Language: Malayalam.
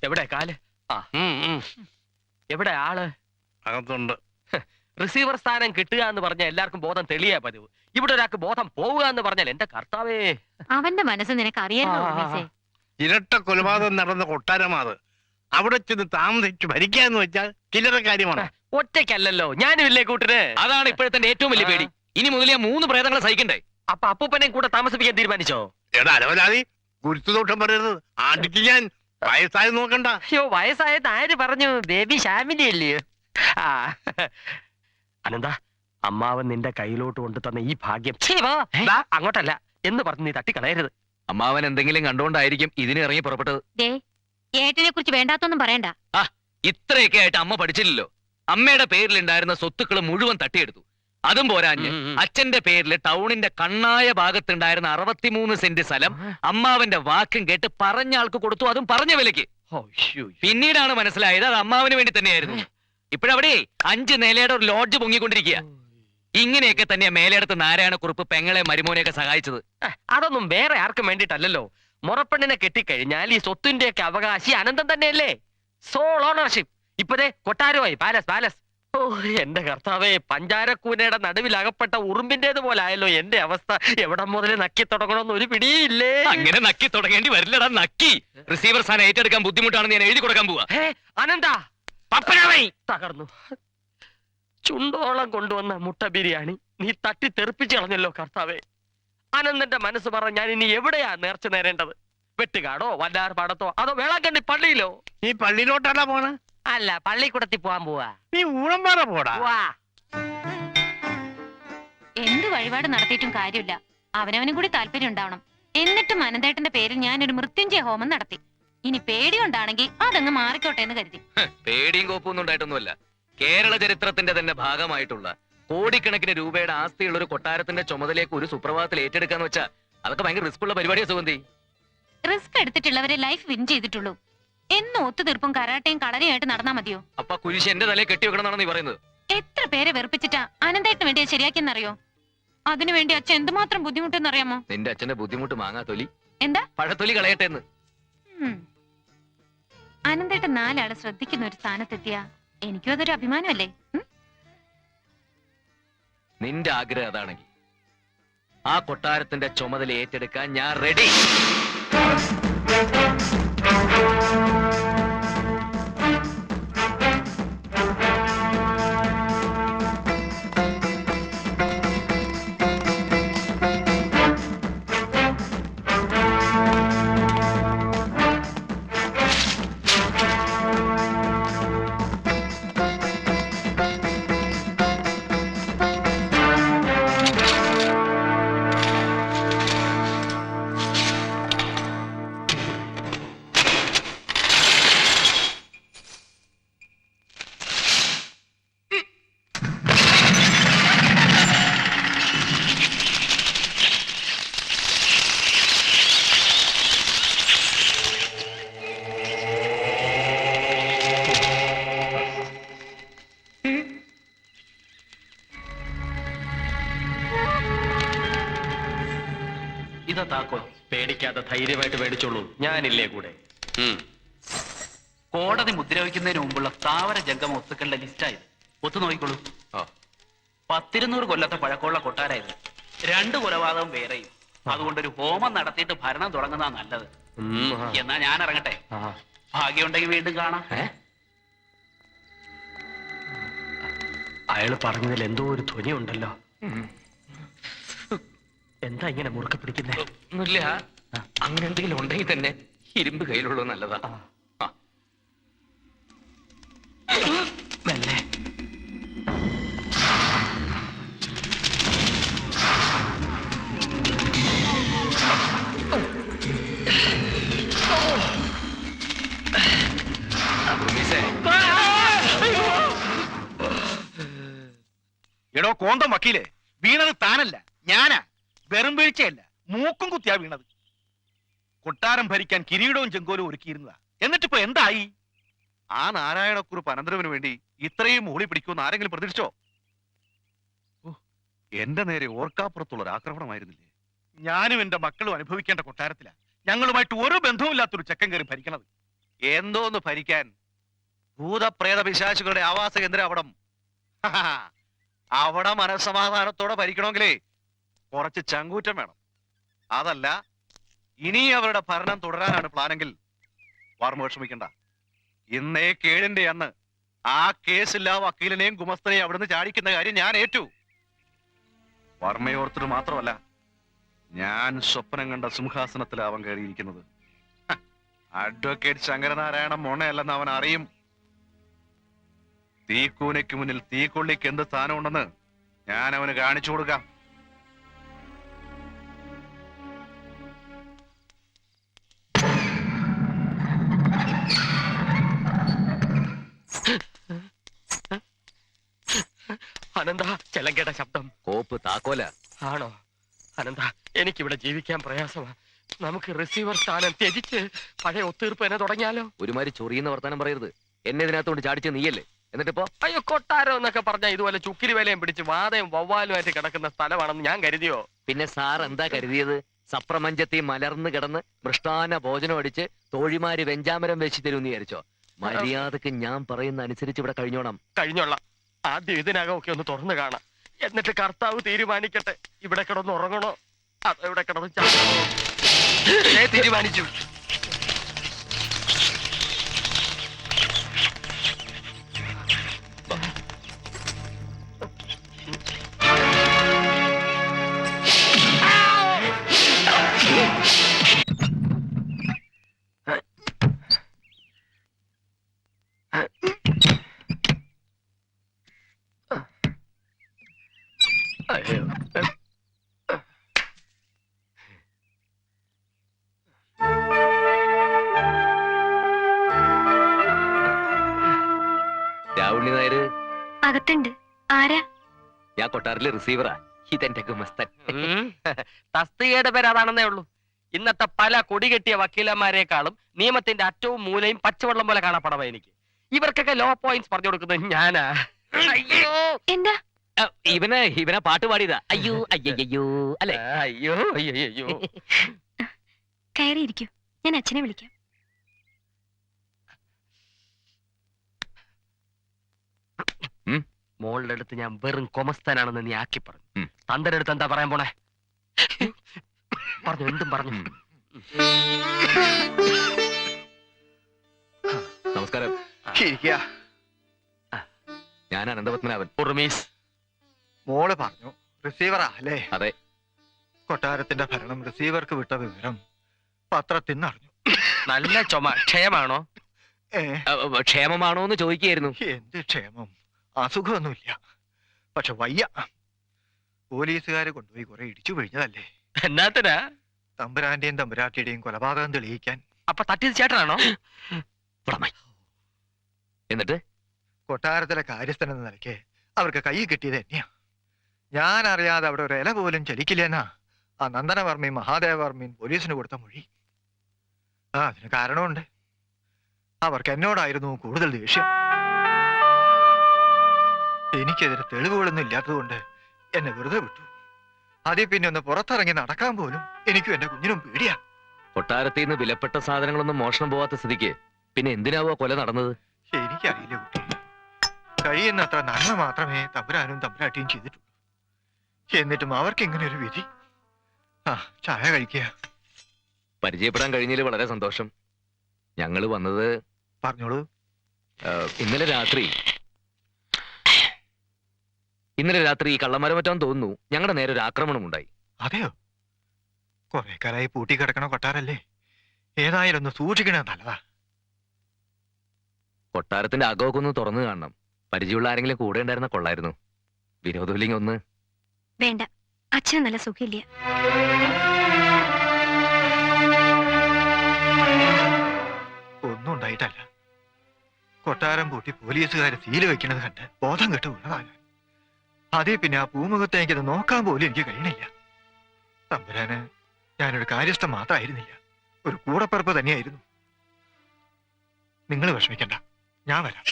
എവിടെ കാല്? ആ എവിടെ ആള്? അകത്തുണ്ട്. റിസീവർ സ്ഥാനം കിട്ടുക എന്ന് പറഞ്ഞാൽ എല്ലാവർക്കും ബോധം തെളിയാ പതിവ്. ഇവിടെ ഒരാൾക്ക് ബോധം പോവുക എന്ന് പറഞ്ഞാൽ എന്റെ കർത്താവേ. അവന്റെ മനസ്സ് നിനക്ക് അറിയാമോ? ഇരട്ട കൊലപാതകം നടന്ന കൊട്ടാരമാത്. അവിടെ ചെന്ന് താമസിച്ച് ഭരിക്കാന്ന് വെച്ചാൽ ചില്ലറ കാര്യമാണ്. ഒറ്റയ്ക്കല്ലല്ലോ, ഞാനും ഇല്ലേ കൂട്ടിന്. അതാണ് ഇപ്പോഴത്തെ ഏറ്റവും വലിയ പേടി. ഇനി മുതലേ 3 പ്രേതങ്ങളെ സഹിക്കണ്ടേ? അപ്പൊ അപ്പൂപ്പനെ കൂടെ താമസിപ്പിക്കാൻ തീരുമാനിച്ചോ? എടാ അലവലാതി, ഗുരുത്തുദോഷം പറയരുത്. ആണ്ടിക്ക് ഞാൻ വയസ്സായി നോക്കണ്ട. അയ്യോ, വയസ്സായത് ആര് പറഞ്ഞു? ബേബി ഷാമിലി അല്ലയോ? ആ അനന്ത, അമ്മാവൻ നിന്റെ കയ്യിലോട്ട് കൊണ്ടു തന്ന ഈ ഭാഗ്യം അങ്ങോട്ടല്ല എന്ന് പറഞ്ഞ് നീ തട്ടിക്കളയരുത്. അമ്മാവൻ എന്തെങ്കിലും കണ്ടുകൊണ്ടായിരിക്കും ഇതിന് ഇറങ്ങി പുറപ്പെട്ടത്. ഏട്ടനെ കുറിച്ച് വേണ്ടാത്തൊന്നും പറയണ്ട. ഇത്രയൊക്കെ ആയിട്ട് അമ്മ പഠിച്ചില്ലല്ലോ. അമ്മയുടെ പേരിലുണ്ടായിരുന്ന സ്വത്തുക്കൾ മുഴുവൻ തട്ടിയെടുത്തു. അതും പോരാഞ്ഞ് അച്ഛന്റെ പേരിൽ ടൗണിന്റെ കണ്ണായ ഭാഗത്തുണ്ടായിരുന്ന 63 സെന്റ് സ്ഥലം അമ്മാവന്റെ വാക്കും കേട്ട് പറഞ്ഞ ആൾക്ക് കൊടുത്തു, അതും പറഞ്ഞ വിലക്ക്. പിന്നീടാണ് മനസ്സിലായത് അത് അമ്മാവന് വേണ്ടി തന്നെയായിരുന്നു. ഇപ്പോഴവിടെ 5 നിലയുടെ ഒരു ലോഡ്ജ് പൊങ്ങിക്കൊണ്ടിരിക്കുക. ഇങ്ങനെയൊക്കെ തന്നെയാ മേലെടുത്ത് നാരായണക്കുറുപ്പ് പെങ്ങളെ മരുമോനെയൊക്കെ സഹായിച്ചത്. അതൊന്നും വേറെ ആർക്കും വേണ്ടിയിട്ടല്ലോ. മുറപ്പെണ്ണിനെ കെട്ടിക്കഴിഞ്ഞാൽ ഈ സ്വത്തിന്റെയൊക്കെ അവകാശി അനന്തം തന്നെയല്ലേ? Sole ownership. ഇപ്പതേ കൊട്ടാരമായി, പാലസ് പാലസ്. ഓ എന്റെ കർത്താവേ, പഞ്ചാരക്കൂനയുടെ നടുവിൽ അകപ്പെട്ട ഉറുമ്പിന്റേത് പോലെ ആയല്ലോ എന്റെ അവസ്ഥ. എവിടെ മുതൽ നക്കി തുടങ്ങണമെന്ന് ഒരു പിടിയില്ലേ. അങ്ങനെ നക്കി തുടങ്ങേണ്ടി വരില്ലടാ, നക്കി. റിസീവർ സ്ഥാനം ഏറ്റെടുക്കാൻ ബുദ്ധിമുട്ടാണെന്ന് ഞാൻ എഴുതി കൊടുക്കാൻ പോവാ. അനന്ത പപ്പനായി തകർന്നു. ചുണ്ടോളം കൊണ്ടുവന്ന മുട്ട ബിരിയാണി നീ തട്ടി തെറിപ്പിച്ച് കളഞ്ഞല്ലോ കർത്താവേ. അനന്തന്റെ മനസ്സ് പറഞ്ഞ ഞാൻ ഇനി എവിടെയാ നേർച്ച നേരേണ്ടത്? വെട്ടുകാടോ, വല്ലാർ പാടത്തോ, അതോ വേളാങ്കണ്ണി പള്ളിയിലോ? നീ പള്ളിയിലോട്ടാണോ പോണ? അല്ല, പള്ളിക്കൂടത്തിൽ പോവാൻ പോവാ. നീ ഊഴംപാറ പോടാ. എന്ത് വഴിപാട് നടത്തിയിട്ടും കാര്യമില്ല. അവനവനും കൂടി താല്പര്യം ഉണ്ടാവണം. എന്നിട്ടും അനന്തേട്ടന്റെ പേരിൽ ഞാനൊരു മൃത്യുഞ്ജയ ഹോമം നടത്തി. ഇനി പേടിയുണ്ടാണെങ്കിൽ അതങ്ങ് മാറിക്കോട്ടെ എന്ന് കരുതി. പേടിയും കോപ്പൊന്നും ഉണ്ടായിട്ടൊന്നുമല്ല. കേരള ചരിത്രത്തിന്റെ തന്നെ ഭാഗമായിട്ടുള്ള കോടിക്കണക്കിന് രൂപയുടെ ആസ്തിയുള്ള ഒരു കൊട്ടാരത്തിന്റെ ചുമതലയൊക്കെ ഒരു സുപ്രഭാതത്തിൽ ഏറ്റെടുക്കാന്ന് വെച്ചാൽ അതൊക്കെ ഭയങ്കര റിസ്ക് ഉള്ള പരിപാടിയാ സുഗന്ധി. റിസ്ക് എടുത്തിട്ടുള്ളവരെ ലൈഫ് വിൻ ചെയ്തിട്ടുള്ളൂ. എന്നും ഒത്തുതീർപ്പും കരാട്ടയും കളരിയായിട്ട് നടന്നാ മതിയോ? അപ്പൊ കുരിശ് എന്റെ തലയെ കെട്ടി വെക്കണമെന്നാണ് നീ പറയുന്നത്? എത്ര പേരെ വെറുപ്പിച്ചിട്ടാ അനന്തേട്ടന് വേണ്ടി ശരിയാക്കിയെന്നറിയോ? അതിനുവേണ്ടി അച്ഛൻ എന്തുമാത്രം ബുദ്ധിമുട്ടെന്നറിയാമോ? നിന്റെ അച്ഛന്റെ ബുദ്ധിമുട്ട് മാങ്ങാ തൊലി. എന്താ? പഴത്തൊലി കളയട്ടെ എന്ന്. അനന്തേട്ടൻ 4 ആള് ശ്രദ്ധിക്കുന്ന ഒരു സ്ഥാനത്തെത്തിയ എനിക്കും അതൊരു അഭിമാനമല്ലേ? നിന്റെ ആഗ്രഹം അതാണെങ്കിൽ ആ കൊട്ടാരത്തിന്റെ ചുമതല ഏറ്റെടുക്കാൻ ഞാൻ റെഡി. ഇതാ താക്കോൽ. പേടിക്കാതെ ധൈര്യമായിട്ട് മേടിച്ചോളൂ, ഞാനില്ലേ കൂടെ. കോടതി മുദ്ര വയ്ക്കുന്നതിന് മുമ്പുള്ള സ്ഥാവര ജംഗമ വസ്തുക്കളുടെ ലിസ്റ്റായത്. ഒത്തു നോക്കിക്കോളൂ. 10-200 കൊല്ലത്തെ പഴക്കമുള്ള കൊട്ടാരായിരുന്നു. 2 കൊലപാതകം വേറെയും. അതുകൊണ്ടൊരു ഹോമം നടത്തിയിട്ട് ഭരണം തുടങ്ങുന്നതാ നല്ലത്. എന്നാ ഞാൻ ഇറങ്ങട്ടെ. ഭാഗ്യമുണ്ടെങ്കിൽ വീണ്ടും കാണാം. അയാള് പറഞ്ഞതിൽ എന്തോ ഒരു ധ്വനി ഉണ്ടല്ലോ. എന്താ ഇങ്ങനെ മുറുക്കെ പിടിക്കുന്നേ? ഒന്നുമില്ല. അങ്ങനെ എന്തെങ്കിലും ഉണ്ടെങ്കിൽ തന്നെ ഇരുമ്പ് കയ്യിലുള്ളത് നല്ലതാ. മെല്ലെ. എടോ കോന്തം വക്കീലെ, വീണത് താനല്ല, ഞാനാ. വെറും വീഴ്ചയല്ല, മൂക്കും കുത്തിയാ വീണത്. കൊട്ടാരം ഭരിക്കാൻ കിരീടവും ചെങ്കോലും ഒരുക്കിയിരുന്നതാ. എന്നിട്ടിപ്പോ എന്തായി? ആ നാരായണക്കുറുപ്പ് അനന്തരവന് വേണ്ടി ഇത്രയും മൂളി പിടിക്കുമെന്ന് ആരെങ്കിലും പ്രതീക്ഷിച്ചോ? എന്റെ നേരെ ഓർക്കാപ്പുറത്തുള്ള ഒരു ആക്രമണമായിരുന്നില്ലേ? ഞാനും എന്റെ മക്കളും അനുഭവിക്കേണ്ട കൊട്ടാരത്തിലാ ഞങ്ങളുമായിട്ട് ഒരു ബന്ധവുമില്ലാത്തൊരു ചെക്കൻ കയറി ഭരിക്കണത്. എന്തോന്ന് ഭരിക്കാൻ? ഭൂതപ്രേത പിശാചുകളുടെ ആവാസ കേന്ദ്രം അവിടം. അവിടെ മനസ്സമാധാനത്തോടെ ഭരിക്കണമെങ്കിലേ കുറച്ച് ചങ്കൂറ്റം വേണം. അതല്ല, ഇനി അവരുടെ ഭരണം തുടരാനാണ് പ്ലാനെങ്കിൽ വർമ്മ വിഷമിക്കണ്ട. ഇന്നേ കേഴിന്റെ അന്ന് ആ കേസില്ലാ വക്കീലിനെയും ഗുമസ്തനെയും അവിടുന്ന് ചാടിക്കുന്ന കാര്യം ഞാൻ ഏറ്റു. വർമ്മയോർത്തിട്ട് മാത്രമല്ല, ഞാൻ സ്വപ്നം കണ്ട സിംഹാസനത്തിലാവൻ കയറിയിരിക്കുന്നത്. അഡ്വക്കേറ്റ് ശങ്കരനാരായണ മോണയല്ലെന്ന് അവൻ അറിയും. തീക്കൂനയ്ക്ക് മുന്നിൽ തീക്കൊള്ളിക്ക് എന്ത് സ്ഥാനമുണ്ടെന്ന് ഞാൻ അവന് കാണിച്ചു കൊടുക്കാം. അനന്ത, ചെലങ്കേട്ട ശബ്ദം. കോപ്പ് താക്കോല. ആണോ? അനന്ത, എനിക്കിവിടെ ജീവിക്കാൻ പ്രയാസമാ. നമുക്ക് റിസീവർ സ്ഥാനം ത്യജിച്ച് പഴയ ഒത്തീർപ്പ് തന്നെ തുടങ്ങിയാലോ? ഒരുമാതിരി ചൊറിയുന്ന വർത്താനം പറയരുത്. എന്നെ ഇതിനകത്തോണ്ട് ചാടിച്ച നീയല്ലേ? എന്നിട്ടിപ്പോ അയ്യോ, കൊട്ടാരം എന്നൊക്കെ പറഞ്ഞ ഇതുപോലെ ചുക്കിരി വേലയും പിടിച്ച് വാതയും വവ്വാലുമായിട്ട് കിടക്കുന്ന സ്ഥലമാണെന്ന് ഞാൻ കരുതിയോ? പിന്നെ സാർ എന്താ കരുതിയത്? സപ്രമഞ്ചത്തി മലർന്ന് കിടന്ന് മൃഷ്ടാന ഭോജനം അടിച്ച് തോഴിമാര് വെഞ്ചാമരം വെച്ച് തരുമെന്ന് വിചാരിച്ചോ? മര്യാദക്ക് ഞാൻ പറയുന്ന അനുസരിച്ച് ഇവിടെ കഴിഞ്ഞോണം. കഴിഞ്ഞോളാം. ആദ്യം ഇതിനകമൊക്കെ ഒന്ന് തുറന്നു കാണാം. എന്നിട്ട് കർത്താവ് തീരുമാനിക്കട്ടെ, ഇവിടെ കിടന്ന് ഉറങ്ങണോ അതോ ഇവിടെ കിടന്ന് ചാടണോ? തീരുമാനിച്ചു. അയ്യോ. രാവുണ്ണി നായര് അകത്തുണ്ട്. ആരാ? ഞാൻ കൊട്ടാരിലെ റിസീവറാ. ഇതെന്റെ ഗുമസ്തൻ. തസ്തികയുടെ പേര് അതാണെന്നേ ഉള്ളൂ. ഇന്നത്തെ പല കൊടികെട്ടിയ വക്കീലന്മാരെക്കാളും നിയമത്തിന്റെ അറ്റവും മൂലയും പച്ചവെള്ളം പോലെ കാണപ്പെടണം എനിക്ക്. ഇവർക്കൊക്കെ ലോ പോയിന്റ്സ് പറഞ്ഞു കൊടുക്കുന്നത് ഞാനാ. അയ്യോ, എന്താ? ഇവനെ പാട്ട് പാടിയതാ. അയ്യോ അയ്യോ അല്ലെ? അയ്യോ അയ്യോ അയ്യോ. കയറിയിരിക്കൂ, ഞാൻ അച്ഛനെ വിളിക്കാം. മോളുടെ അടുത്ത് ഞാൻ വെറും കൊമസ്തനാണെന്ന് നീ ആക്കി പറഞ്ഞു. ഉം. തന്റെ അടുത്ത് എന്താ പറയാൻ പോണേ? പറഞ്ഞു, എന്തും പറഞ്ഞു. നമസ്കാരം. ഇരിക്കുക. ഞാൻ അനന്തപത്മനാഭൻ. ഉറുമീസ്. മോള് പറഞ്ഞു റിസീവറാ അല്ലേ? അതെ. കൊട്ടാരത്തിന്റെ ഭരണം റിസീവർക്ക് വിട്ട വിവരം പത്രത്തിൽ നിന്ന് അറിഞ്ഞു. നല്ല ചുമ. ക്ഷയമാണോ? ക്ഷേമമാണോ എന്ന് ചോദിക്കുകയായിരുന്നു. എന്ത് ക്ഷേമം? അസുഖമൊന്നുമില്ല, പക്ഷെ വയ്യ. പോലീസുകാരെ കൊണ്ടുപോയി കുറെ ഇടിച്ചു പിഴിഞ്ഞതല്ലേ. എന്നാത്തിനാ? തമ്പുരാന്റെയും തമ്പുരാട്ടിയുടെയും കൊലപാതകം തെളിയിക്കാൻ. അപ്പൊ തട്ടിയത് ചേട്ടനാണോ? എന്നിട്ട് കൊട്ടാരത്തിലെ കാര്യസ്ഥൻ എന്ന നിലയ്ക്ക് അവർക്ക് കൈ കിട്ടിയത് തന്നെയാ. ഞാൻ അറിയാതെ അവിടെ ഒരു ഇല പോലും ചലിക്കില്ലെന്നാ ആ നന്ദനവർമ്മയും മഹാദേവവർമ്മയും പോലീസിന് കൊടുത്ത മൊഴി. അതിന് കാരണമുണ്ട്. അവർക്ക് എന്നോടായിരുന്നു കൂടുതൽ ദേഷ്യം. എനിക്കെതിരെ തെളിവുകളൊന്നും ഇല്ലാത്തതുകൊണ്ട് എന്നെ വെറുതെ വിട്ടു. അതിൽ പിന്നെ ഒന്ന് പുറത്തിറങ്ങി നടക്കാൻ പോലും എനിക്കും എന്റെ കുഞ്ഞിനും പേടിയാ. കൊട്ടാരത്തിൽ നിന്ന് വിലപ്പെട്ട സാധനങ്ങളൊന്നും മോഷണം പോവാത്ത സ്ഥിതിക്ക് പിന്നെ എന്തിനാവോ കൊല നടന്നത്? എനിക്കറിയില്ല കുട്ടി. കഴിയുന്നത്ര നന്മ മാത്രമേ തമ്പുരാനും തമ്പുരാട്ടിയും ചെയ്തിട്ടുള്ളൂ. എന്നിട്ടും അവർക്ക് ഇങ്ങനെ ഒരു വിധി. ചായ കഴിക്കുക. പരിചയപ്പെടാൻ കഴിഞ്ഞതിൽ വളരെ സന്തോഷം. ഞങ്ങള് വന്നത് പറഞ്ഞോളൂ. ഇന്നലെ രാത്രി ഈ കള്ളമരമറ്റാന്ന് തോന്നുന്നു ഞങ്ങളുടെ നേരെ ഒരു ആക്രമണം ഉണ്ടായി. അതെയോ? കുറെ കാലായി പൂട്ടിക്കിടക്കണ കൊട്ടാരല്ലേ. ഏതായാലും ഒന്ന് സൂക്ഷിക്കണേ നല്ലതാ. കൊട്ടാരത്തിന്റെ അകമൊക്കെ ഒന്ന് തുറന്നു കാണണം. പരിചയമുള്ള ആരെങ്കിലും കൂടെ ഉണ്ടായിരുന്ന കൊള്ളായിരുന്നു. വിനോദമില്ലെങ്കിൽ ഒന്ന്. വേണ്ട, അച്ഛന് നല്ല സുഖമില്ല. ഒന്നും ഉണ്ടായിട്ടല്ല. കൊട്ടാരം പൂട്ടി പോലീസുകാരെ സീല് വെക്കണത് കണ്ട് ബോധം കെട്ട് വീണതാകാൻ. അതേ പിന്നെ ആ പൂമുഖത്തേക്ക് അത് നോക്കാൻ പോലും എനിക്ക് കഴിയണില്ല. തമ്പുരാന് ഞാനൊരു കാര്യസ്ഥ മാത്രമായിരുന്നില്ല, ഒരു കൂടപ്പിറപ്പ് തന്നെയായിരുന്നു. നിങ്ങൾ വിഷമിക്കണ്ട, ഞാൻ വരാം.